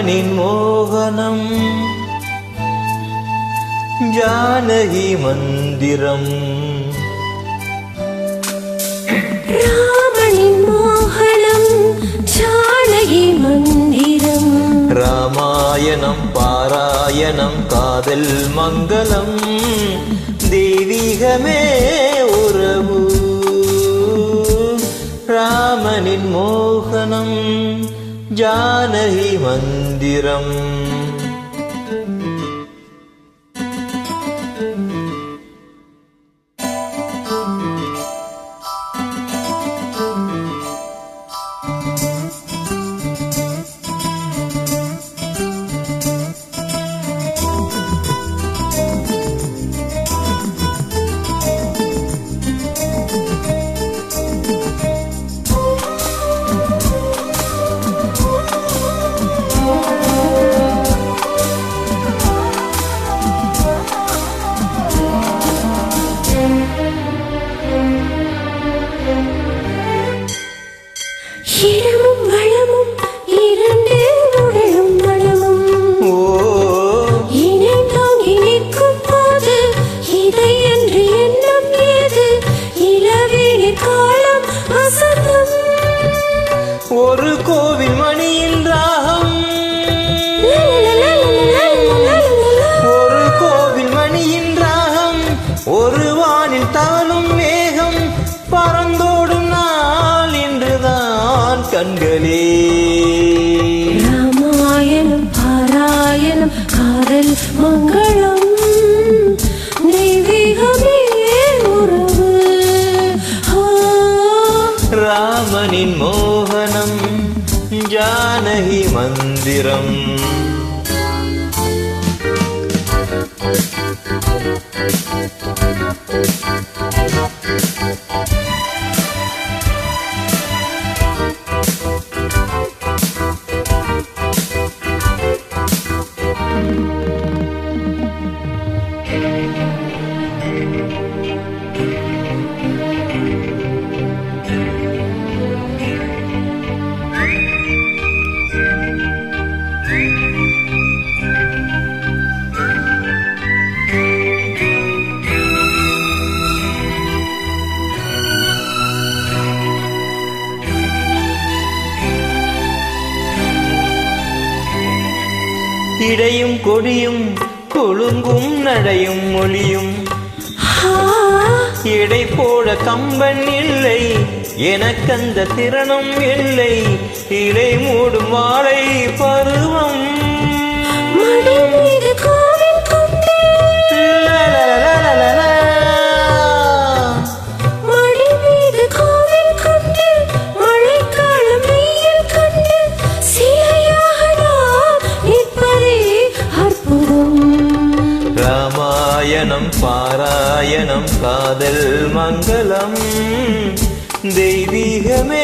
ராமனின் மோகனம் ஜானகி மந்திரம். ராமனின் மோகனம் ஜானகி மந்திரம். ராமாயணம் பாராயணம் காதல் மங்களம் தெய்வீகமே உறவு. ராமனின் மோகனம் ஜானகி மந்திரம். இடமும் வளமும் இரண்டு உடலும் மனமும் இணைந்தோம் இணைக்கும் போது இதை என்று எண்ணம் ஏது இளவேணி காலம் வசந்தம். ஒரு கோவில் மணியின் ராகம் ஒரு கோவில் மணியின் ராகம் ஒரு வானில் தவழும் வேகம் பறந்தோடும் நாள் என்றுதான் கண்களே. ராமாயணம் பாராயணம் காதல் மங்களம் தெய்வீகமே உறவு. ராமனின் மோகனம் ஜானகி மந்திரம். இடையும் கொடியும் கொழுங்கும் நடையும் மொழியும் இடை போட கம்பன் இல்லை எனக்கந்த திறனும் இல்லை இலை மூடும் வாழை பருவம். ராமாயணம் பாராயணம் காதல் மங்களம் தெய்வீகமே